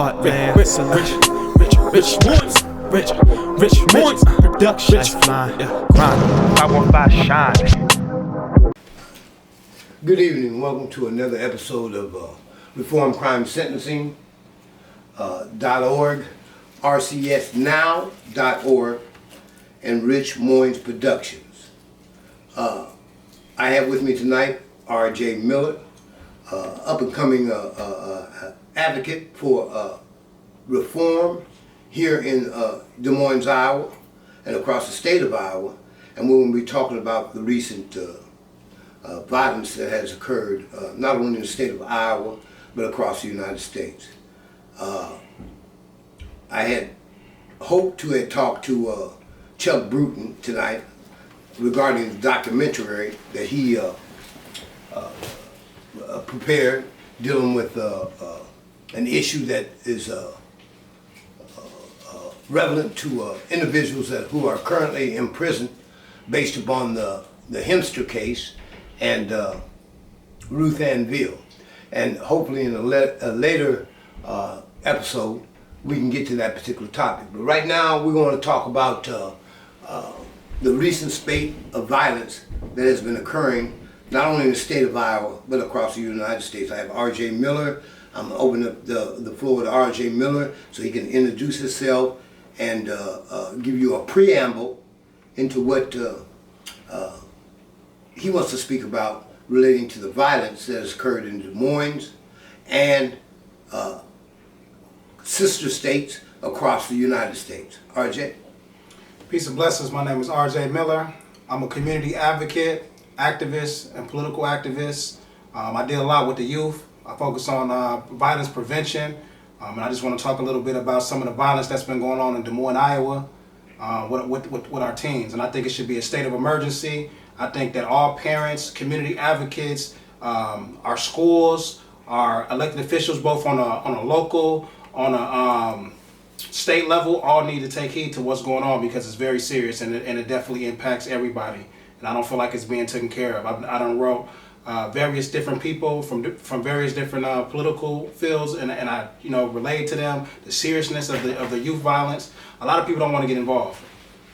Rich Moins Production. Crime. 515 Shine. Good evening and welcome to another episode of Reform Crime Sentencing .org, RCSNow.org, and Rich Moins Productions. I have with me tonight R.J. Miller, up-and-coming advocate for reform here in Des Moines, Iowa, and across the state of Iowa. And we're going to be talking about the recent violence that has occurred not only in the state of Iowa, but across the United States. I had hoped to have talked to Chuck Bruton tonight regarding the documentary that he prepared dealing with an issue that is relevant to individuals who are currently in prison based upon the Hemster case and Ruth Ann Veal. And hopefully in a later episode we can get to that particular topic. But right now we're going to talk about the recent spate of violence that has been occurring not only in the state of Iowa but across the United States. I have R.J. Miller. I'm going to open up the floor to R.J. Miller so he can introduce himself and give you a preamble into what he wants to speak about relating to the violence that has occurred in Des Moines and sister states across the United States. R.J.? Peace and blessings. My name is R.J. Miller. I'm a community advocate, activist, and political activist. I deal a lot with the youth. I focus on violence prevention. And I just want to talk a little bit about some of the violence that's been going on in Des Moines, Iowa, with our teens. And I think it should be a state of emergency. I think that all parents, community advocates, our schools, our elected officials, both on a local, on a state level, all need to take heed to what's going on because it's very serious and it definitely impacts everybody. And I don't feel like it's being taken care of. I done wrote various different people from various different political fields, and I relayed to them the seriousness of the youth violence. A lot of people don't want to get involved.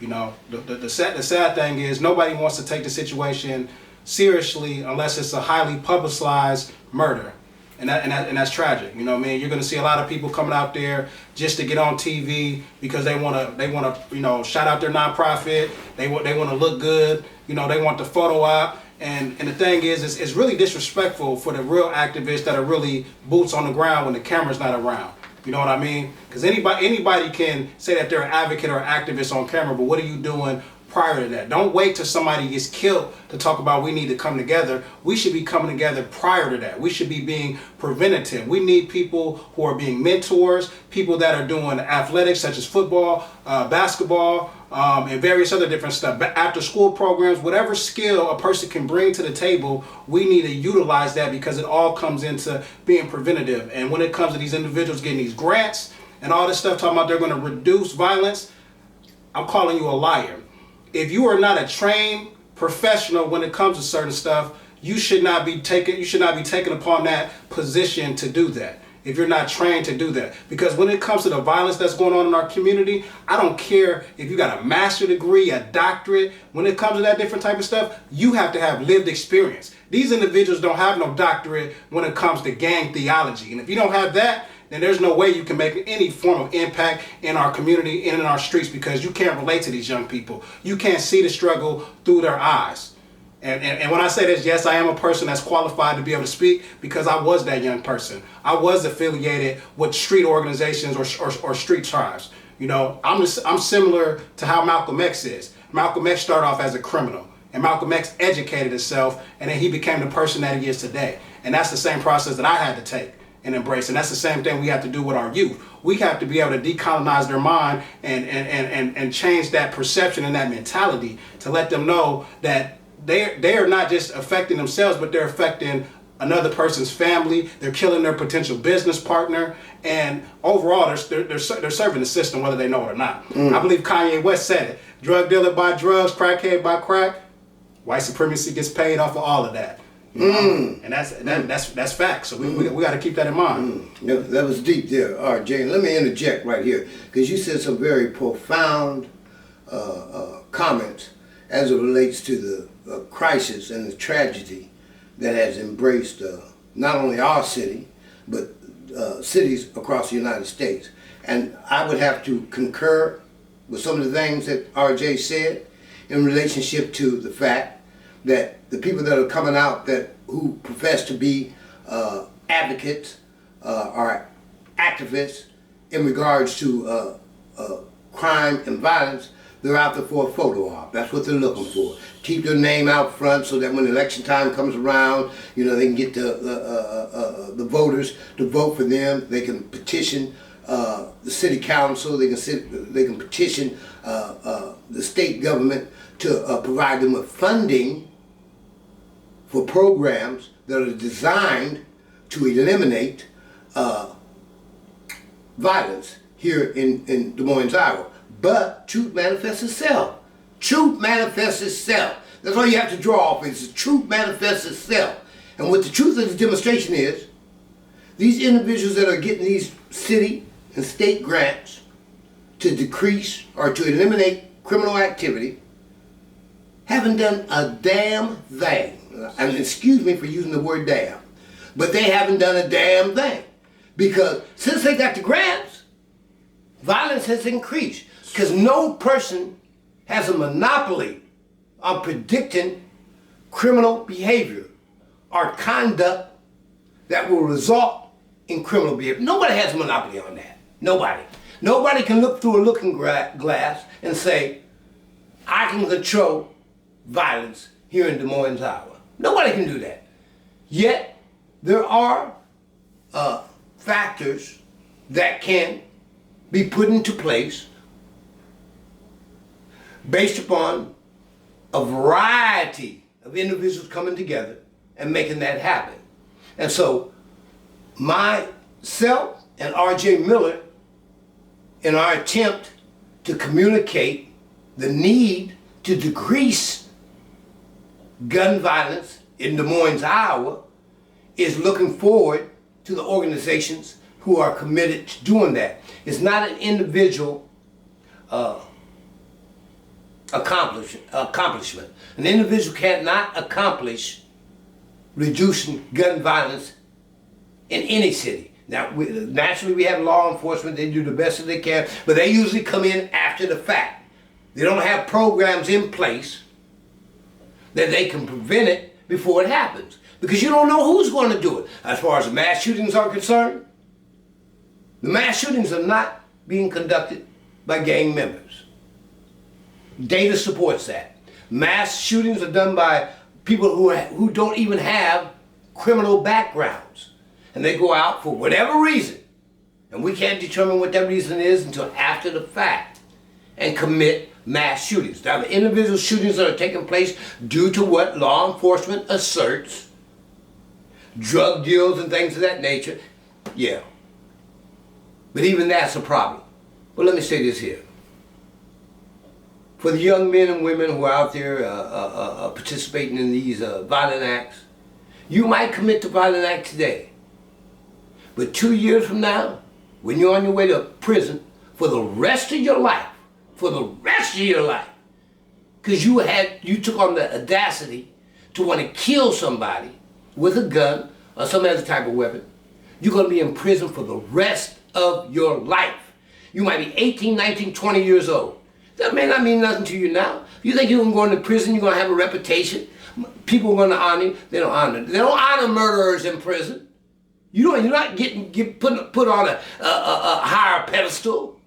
The sad thing is nobody wants to take the situation seriously unless it's a highly publicized murder, and that's tragic. You're going to see a lot of people coming out there just to get on TV because they want to shout out their nonprofit. They want to look good. They want the photo op. And the thing is, it's really disrespectful for the real activists that are really boots on the ground when the camera's not around. You know what I mean? Because anybody can say that they're an advocate or activist on camera, but what are you doing prior to that? Don't wait till somebody gets killed to talk about we need to come together. We should be coming together prior to that. We should be being preventative. We need people who are being mentors, people that are doing athletics such as football, basketball, and various other different stuff, after school programs, whatever skill a person can bring to the table, we need to utilize that because it all comes into being preventative. And when it comes to these individuals getting these grants and all this stuff, talking about they're going to reduce violence, I'm calling you a liar. If you are not a trained professional when it comes to certain stuff, you should not be taken upon that position to do that. If you're not trained to do that. Because when it comes to the violence that's going on in our community, I don't care if you got a master's degree, a doctorate, when it comes to that different type of stuff, you have to have lived experience. These individuals don't have no doctorate when it comes to gang theology. And if you don't have that, then there's no way you can make any form of impact in our community and in our streets because you can't relate to these young people. You can't see the struggle through their eyes. And when I say this, yes, I am a person that's qualified to be able to speak because I was that young person. I was affiliated with street organizations or street tribes. I'm similar to how Malcolm X is. Malcolm X started off as a criminal, and Malcolm X educated himself, and then he became the person that he is today. And that's the same process that I had to take and embrace. And that's the same thing we have to do with our youth. We have to be able to decolonize their mind and change that perception and that mentality to let them know that they are not just affecting themselves, but they're affecting another person's family. They're killing their potential business partner, and overall, they're serving the system whether they know it or not. I believe Kanye West said it: "Drug dealer buy drugs, crackhead buy crack. White supremacy gets paid off of all of that." You know? And that's facts. So we got to keep that in mind. That was deep there, RJ. Let me interject right here, because you said some very profound comments as it relates to the crisis and the tragedy that has embraced not only our city, but cities across the United States. And I would have to concur with some of the things that RJ said in relationship to the fact that the people that are coming out who profess to be advocates or activists in regards to crime and violence, they're out there for a photo op. That's what they're looking for. Keep their name out front so that when election time comes around, you know, they can get the voters to vote for them. They can petition the city council. They can petition the state government to provide them with funding for programs that are designed to eliminate violence here in Des Moines, Iowa. But truth manifests itself. Truth manifests itself. That's all you have to draw off is the truth manifests itself. And what the truth of the demonstration is, these individuals that are getting these city and state grants to decrease or to eliminate criminal activity haven't done a damn thing. And excuse me for using the word damn, but they haven't done a damn thing. Because since they got the grants, violence has increased. Because no person has a monopoly on predicting criminal behavior or conduct that will result in criminal behavior. Nobody has a monopoly on that. Nobody. Nobody can look through a looking glass and say, I can control violence here in Des Moines, Iowa. Nobody can do that. Yet, there are factors that can be put into place based upon a variety of individuals coming together and making that happen. And so, myself and RJ Miller, in our attempt to communicate the need to decrease gun violence in Des Moines, Iowa, is looking forward to the organizations who are committed to doing that. It's not an individual accomplishment. An individual cannot accomplish reducing gun violence in any city. Now, naturally we have law enforcement, they do the best that they can, but they usually come in after the fact. They don't have programs in place that they can prevent it before it happens. Because you don't know who's going to do it. As far as the mass shootings are concerned, the mass shootings are not being conducted by gang members. Data supports that. Mass shootings are done by people who don't even have criminal backgrounds. And they go out for whatever reason, and we can't determine what that reason is until after the fact, and commit mass shootings. Now, the individual shootings that are taking place due to what law enforcement asserts, drug deals and things of that nature, yeah. But even that's a problem. But let me say this here. For the young men and women who are out there participating in these violent acts, you might commit the violent act today. But 2 years from now, when you're on your way to prison for the rest of your life, because you took on the audacity to want to kill somebody with a gun or some other type of weapon, you're going to be in prison for the rest of your life. You might be 18, 19, 20 years old. That may not mean nothing to you now. You think you're going to go into prison, you're going to have a reputation, people are going to honor you. They don't honor murderers in prison. You're not getting put on a higher pedestal.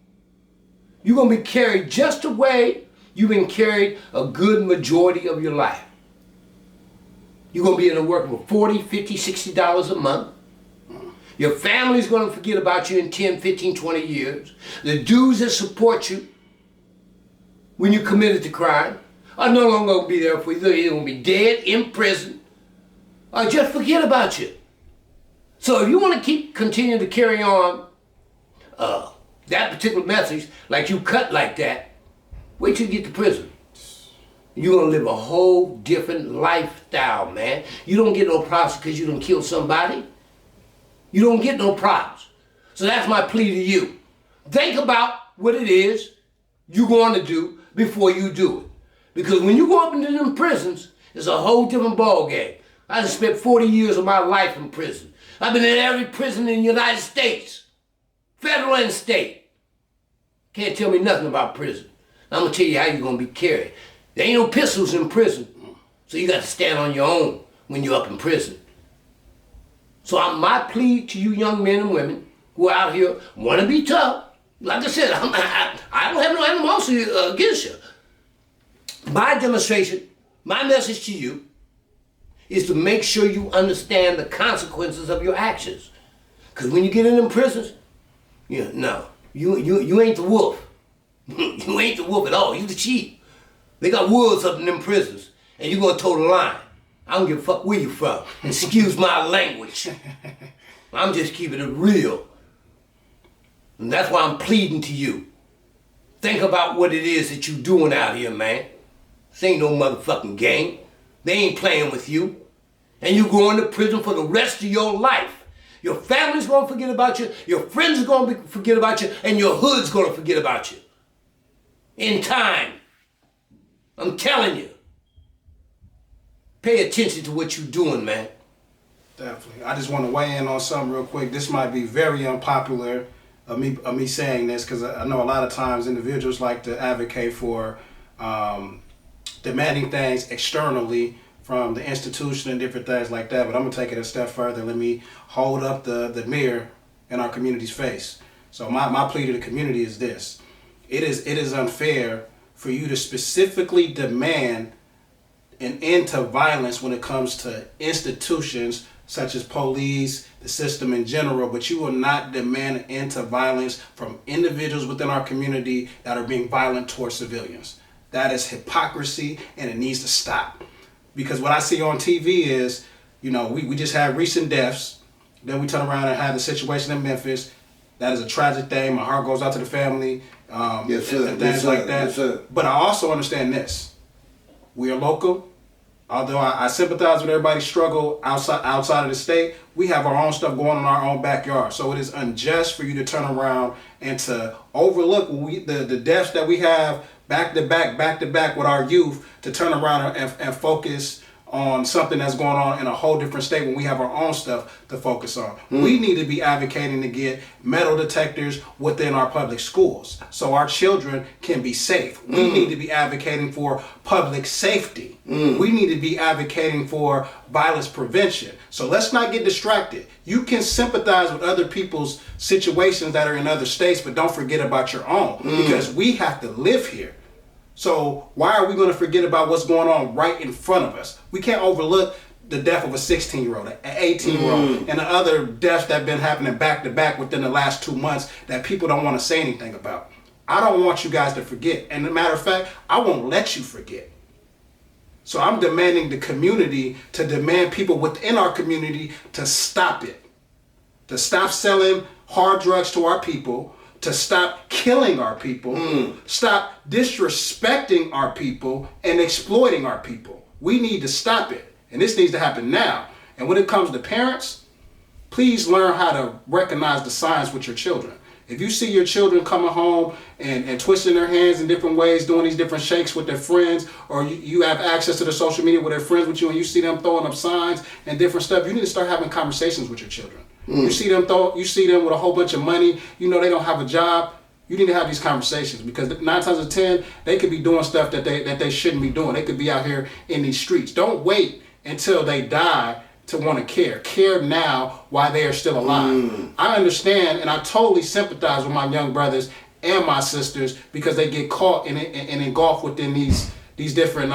You're going to be carried just the way you've been carried a good majority of your life. You're going to be in the working for $40, $50, $60 a month. Your family's going to forget about you in 10, 15, 20 years. The dudes that support you when you committed the crime are no longer going to be there for you. They're going to be dead, in prison, or just forget about you. So if you want to continue to carry on that particular message, like you cut like that, wait till you get to prison. You're gonna live a whole different lifestyle, man. You don't get no problems because you done killed somebody. You don't get no problems. So that's my plea to you. Think about what it is you're going to do before you do it. Because when you go up into them prisons, it's a whole different ballgame. I just spent 40 years of my life in prison. I've been in every prison in the United States, federal and state. Can't tell me nothing about prison. I'm gonna tell you how you're gonna be carried. There ain't no pistols in prison, so you got to stand on your own when you're up in prison. So my plea to you young men and women who are out here want to be tough. Like I said, I don't have no animosity against you. My demonstration, my message to you is to make sure you understand the consequences of your actions. Because when you get in them prisons, you ain't the wolf. You ain't the wolf at all. You the sheep. They got wolves up in them prisons, and you gonna toe the line. I don't give a fuck where you from. Excuse my language. I'm just keeping it real. And that's why I'm pleading to you. Think about what it is that you doing out here, man. This ain't no motherfucking game. They ain't playing with you. And you going to prison for the rest of your life. Your family's gonna forget about you, your friends are gonna forget about you, and your hood's gonna forget about you. In time. I'm telling you. Pay attention to what you're doing, man. Definitely. I just want to weigh in on something real quick. This might be very unpopular of me saying this, because I know a lot of times individuals like to advocate for demanding things externally from the institution and different things like that. But I'm going to take it a step further. Let me hold up the mirror in our community's face. So my plea to the community is this. It is unfair for you to specifically demand an end to violence when it comes to institutions such as police, the system in general, but you will not demand an end to violence from individuals within our community that are being violent towards civilians. That is hypocrisy, and it needs to stop. Because what I see on TV is, we just had recent deaths, then we turn around and have the situation in Memphis. That is a tragic thing. My heart goes out to the family. Yes, sir. And things like that. Yes, sir. But I also understand this. We are local. Although I sympathize with everybody's struggle outside of the state, we have our own stuff going on in our own backyard. So it is unjust for you to turn around and to overlook the deaths that we have back to back with our youth, to turn around and focus on something that's going on in a whole different state when we have our own stuff to focus on. We need to be advocating to get metal detectors within our public schools so our children can be safe. We need to be advocating for public safety. We need to be advocating for violence prevention. So let's not get distracted. You can sympathize with other people's situations that are in other states, but don't forget about your own, because we have to live here. So why are we going to forget about what's going on right in front of us? We can't overlook the death of a 16-year-old, an 18-year-old, and the other deaths that have been happening back to back within the last 2 months that people don't want to say anything about. I don't want you guys to forget. And as a matter of fact, I won't let you forget. So I'm demanding the community to demand people within our community to stop it. To stop selling hard drugs to our people, to stop killing our people, stop disrespecting our people and exploiting our people. We need to stop it. And this needs to happen now. And when it comes to parents, please learn how to recognize the signs with your children. If you see your children coming home and twisting their hands in different ways, doing these different shakes with their friends, or you have access to their social media with their friends with you and you see them throwing up signs and different stuff, you need to start having conversations with your children. You see them with a whole bunch of money, they don't have a job. You need to have these conversations, because 9 times out of 10, they could be doing stuff that they shouldn't be doing. They could be out here in these streets. Don't wait until they die to want to care. Care now while they are still alive. I understand, and I totally sympathize with my young brothers and my sisters, because they get caught and engulfed within these different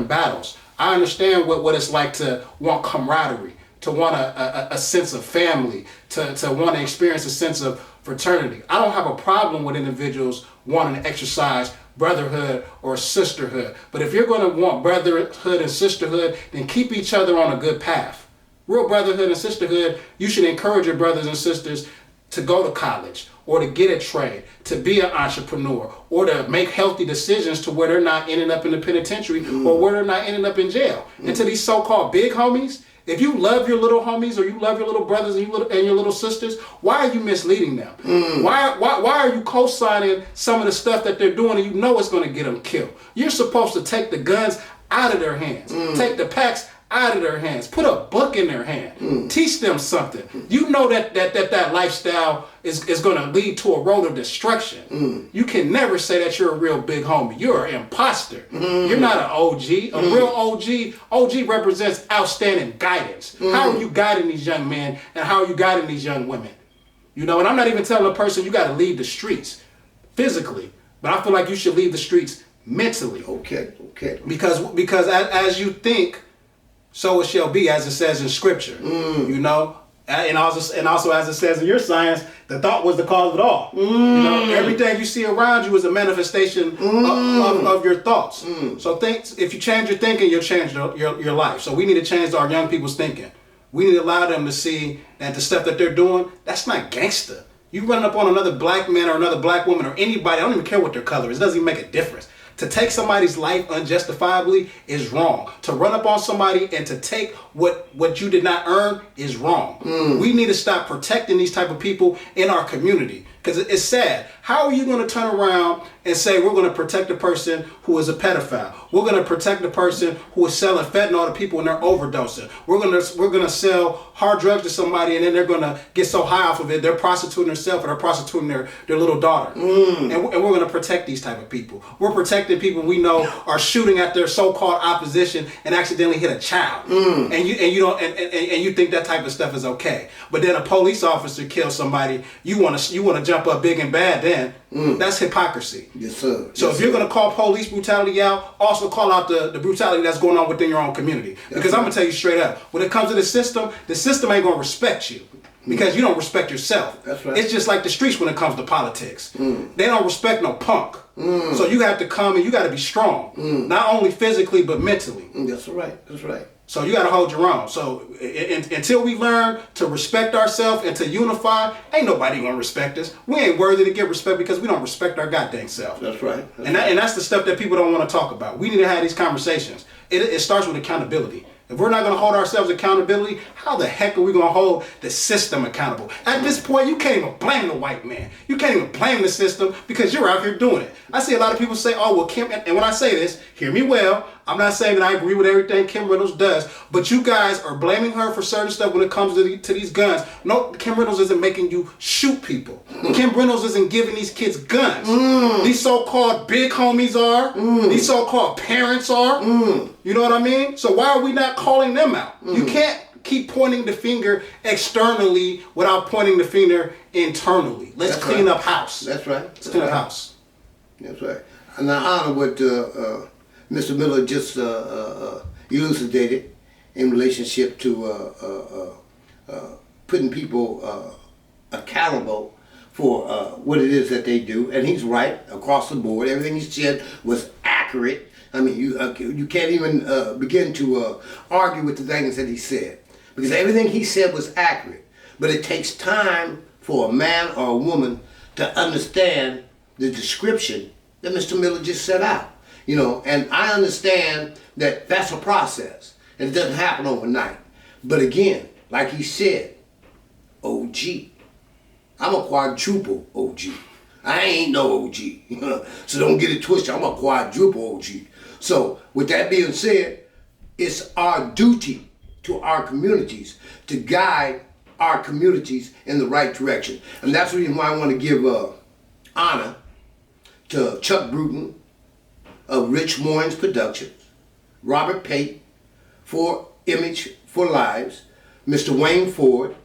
battles. I understand what it's like to want camaraderie, to want a sense of family, to want to experience a sense of fraternity. I don't have a problem with individuals wanting to exercise brotherhood or sisterhood. But if you're going to want brotherhood and sisterhood, then keep each other on a good path. Real brotherhood and sisterhood, you should encourage your brothers and sisters to go to college or to get a trade, to be an entrepreneur, or to make healthy decisions to where they're not ending up in the penitentiary or where they're not ending up in jail. And to these so-called big homies, if you love your little homies or you love your little brothers and your little sisters, why are you misleading them? Why are you co-signing some of the stuff that they're doing and you know it's going to get them killed? You're supposed to take the guns out of their hands, take the packs out of their hands, put a book in their hand, teach them something. You know that lifestyle is going to lead to a road of destruction. You can never say that you're a real big homie. You're an imposter. You're not an OG. A real OG represents outstanding guidance. How are you guiding these young men and how are you guiding these young women? You know, and I'm not even telling a person you got to leave the streets physically, but I feel like you should leave the streets mentally. Okay. Because as you think, so it shall be, as it says in Scripture. You know, and also as it says in your science, the thought was the cause of it all. You know, everything you see around you is a manifestation of your thoughts. So if you change your thinking, you'll change your life. So we need to change our young people's thinking. We need to allow them to see that the stuff that they're doing, that's not gangster. You run up on another black man or another black woman or anybody, I don't even care what their color is, it doesn't even make a difference. To take somebody's life unjustifiably is wrong. To run up on somebody and to take what you did not earn is wrong. We need to stop protecting these type of people in our community. Because it's sad. How are you going to turn around and say we're going to protect a person who is a pedophile? We're going to protect a person who is selling fentanyl to people and they're overdosing. We're going to sell hard drugs to somebody and then they're going to get so high off of it they're prostituting themselves or they're prostituting their little daughter. And we're going to protect these type of people. We're protecting people we know are shooting at their so-called opposition and accidentally hit a child. And you think that type of stuff is okay. But then a police officer kills somebody, you want to jump up big and bad then. That's hypocrisy. Yes, sir. So if you're going to call police brutality out, also call out the brutality that's going on within your own community. Because I'm going to tell you straight up, when it comes to the system ain't going to respect you. Because you don't respect yourself. That's right. It's just like the streets when it comes to politics. They don't respect no punk. So you have to come and you got to be strong. Not only physically, but mentally. That's right. That's right. So you got to hold your own. So until we learn to respect ourselves and to unify, ain't nobody going to respect us. We ain't worthy to get respect because we don't respect our goddamn self. That's right. And that's the stuff that people don't want to talk about. We need to have these conversations. It starts with accountability. If we're not going to hold ourselves accountability, how the heck are we going to hold the system accountable? At this point, you can't even blame the white man. You can't even blame the system because you're out here doing it. I see a lot of people say, oh, well, Kim, and when I say this, hear me well, I'm not saying that I agree with everything Kim Reynolds does, but you guys are blaming her for certain stuff when it comes to these guns. No, Kim Reynolds isn't making you shoot people. Kim Reynolds isn't giving these kids guns. These so-called big homies are. These so-called parents are. You know what I mean? So why are we not calling them out? You can't keep pointing the finger externally without pointing the finger internally. Let's clean up house. That's right. Let's clean up house. That's right. And I honor what Mr. Miller just elucidated in relationship to putting people accountable for what it is that they do. And he's right across the board. Everything he said was accurate. I mean, you can't even begin to argue with the things that he said. Because everything he said was accurate. But it takes time for a man or a woman to understand the description that Mr. Miller just set out. You know, and I understand that that's a process. And it doesn't happen overnight. But again, like he said, OG. I'm a quadruple OG. I ain't no OG. So don't get it twisted. I'm a quadruple OG. So with that being said, it's our duty to our communities to guide our communities in the right direction. And that's the reason why I want to give honor to Chuck Bruton of Rich Moines Productions, Robert Pate for Image for Lives, Mr. Wayne Ford,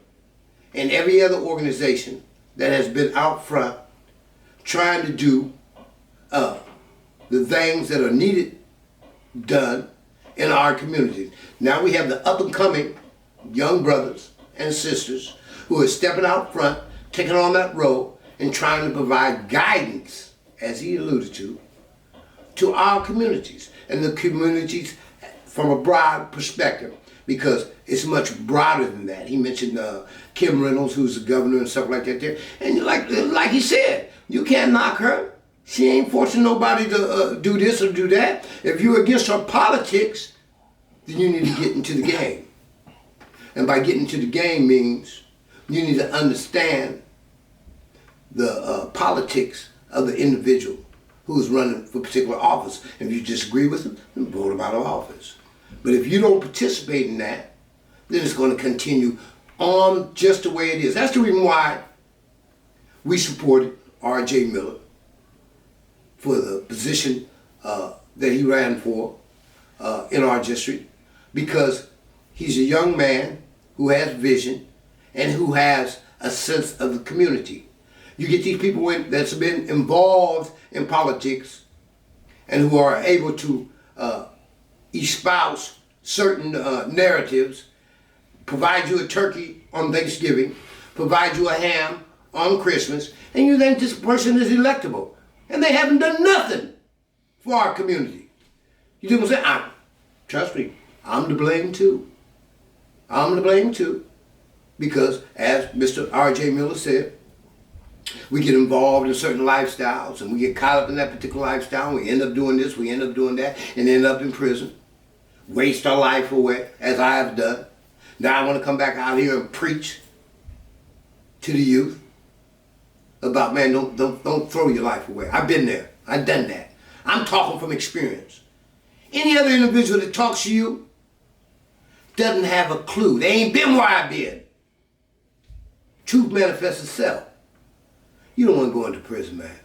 and every other organization that has been out front trying to do the things that are needed done in our communities. Now we have the up and coming young brothers and sisters who are stepping out front, taking on that role and trying to provide guidance, as he alluded to our communities and the communities from a broad perspective. because it's much broader than that. He mentioned Kim Reynolds, who's the governor and stuff like that there. And like he said, you can't knock her. She ain't forcing nobody to do this or do that. If you're against her politics, then you need to get into the game. And by getting into the game means you need to understand the politics of the individual who is running for a particular office. If you disagree with them, then vote him out of office. But if you don't participate in that, then it's going to continue on just the way it is. That's the reason why we supported R.J. Miller for the position that he ran for in our district, because he's a young man who has vision and who has a sense of the community. You get these people that's been involved in politics and who are able to espouse certain narratives, provide you a turkey on Thanksgiving, provide you a ham on Christmas, and you think this person is electable. And they haven't done nothing for our community. You know what I'm saying? Trust me, I'm to blame too. I'm to blame too. Because as Mr. R.J. Miller said, we get involved in certain lifestyles and we get caught up in that particular lifestyle and we end up doing this, we end up doing that, and end up in prison. Waste our life away, as I have done. Now I want to come back out here and preach to the youth about, man, don't throw your life away. I've been there. I've done that. I'm talking from experience. Any other individual that talks to you doesn't have a clue. They ain't been where I've been. Truth manifests itself. You don't want to go into prison, man.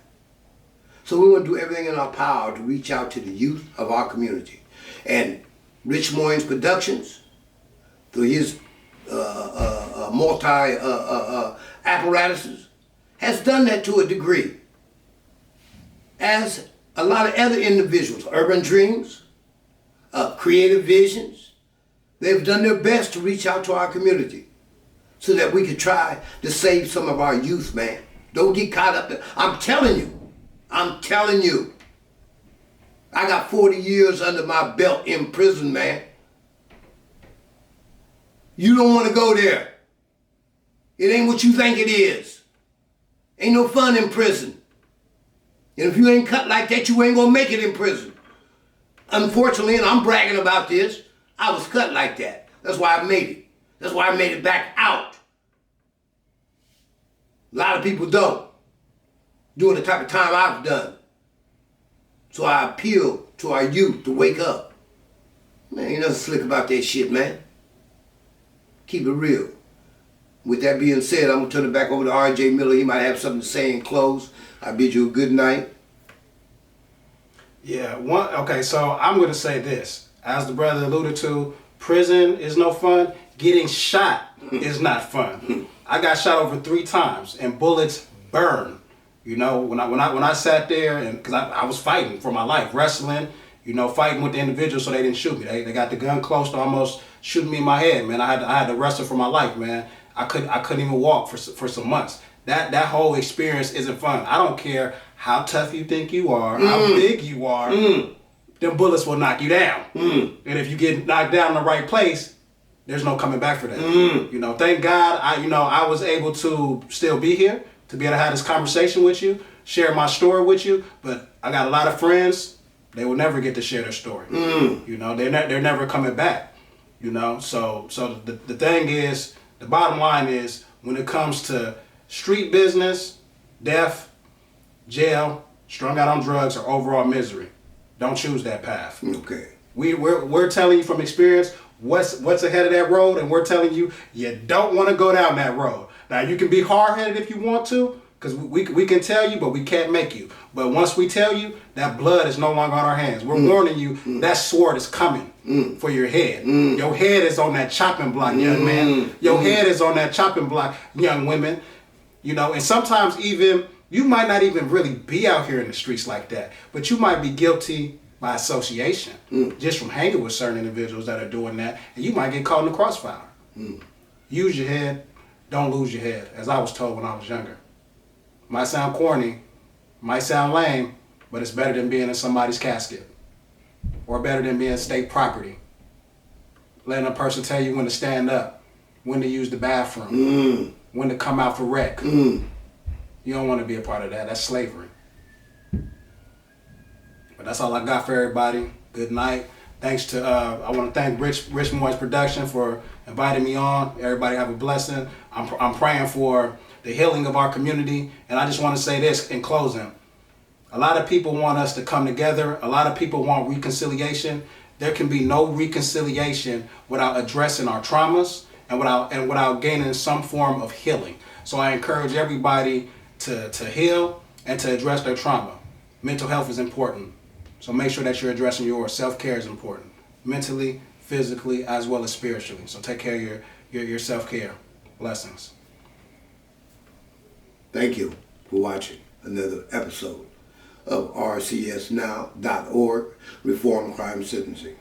So we want to do everything in our power to reach out to the youth of our community. And Rich Moynes Productions, through his multi-apparatuses, has done that to a degree. As a lot of other individuals, Urban Dreams, Creative Visions, they've done their best to reach out to our community so that we could try to save some of our youth, man. Don't get caught up in, I'm telling you, I got 40 years under my belt in prison, man. You don't want to go there. It ain't what you think it is. Ain't no fun in prison. And if you ain't cut like that, you ain't gonna make it in prison. Unfortunately, and I'm bragging about this, I was cut like that. That's why I made it. That's why I made it back out. A lot of people don't. Doing the type of time I've done. So I appeal to our youth to wake up. Man, ain't nothing slick about that shit, man. Keep it real. With that being said, I'm going to turn it back over to R.J. Miller. He might have something to say in close. I bid you a good night. Yeah, okay, so I'm going to say this. As the brother alluded to, prison is no fun. Getting shot is not fun. I got shot over 3 times and bullets burn. You know, when I sat there, and because I was fighting for my life, wrestling, you know, fighting with the individuals so they didn't shoot me. They got the gun close to almost shooting me in my head, man. I had to wrestle for my life, man. I couldn't even walk for some months. That whole experience isn't fun. I don't care how tough you think you are, how big you are. Them bullets will knock you down. And if you get knocked down in the right place, there's no coming back for that. You know, thank God I was able to still be here, to be able to have this conversation with you, share my story with you. But I got a lot of friends, they will never get to share their story. You know, they're never coming back. You know, so the thing is, the bottom line is, when it comes to street business, death, jail, strung out on drugs, or overall misery, don't choose that path. Okay. We're telling you from experience what's ahead of that road, and we're telling you don't want to go down that road. Now, you can be hard-headed if you want to, because we can tell you, but we can't make you. But once we tell you, that blood is no longer on our hands. We're warning you, that sword is coming for your head. Your head is on that chopping block, young man. Your head is on that chopping block, young women. You know, and sometimes even, you might not even really be out here in the streets like that, but you might be guilty by association, just from hanging with certain individuals that are doing that, and you might get caught in the crossfire. Use your head, don't lose your head, as I was told when I was younger. Might sound corny, might sound lame, but it's better than being in somebody's casket, or better than being state property. letting a person tell you when to stand up, when to use the bathroom, when to come out for rec. You don't want to be a part of that. That's slavery. But that's all I got for everybody. Good night. Thanks to, I want to thank Rich Moore's production for inviting me on. Everybody have a blessing. I'm praying for the healing of our community. And I just want to say this in closing. A lot of people want us to come together. A lot of people want reconciliation. There can be no reconciliation without addressing our traumas and without gaining some form of healing. So I encourage everybody to heal and to address their trauma. Mental health is important. So make sure that you're addressing yours. Self-care is important. Mentally, physically, as well as spiritually. So take care of your self-care. Blessings. Thank you for watching another episode of rcsnow.org, Reform Crime Sentencing.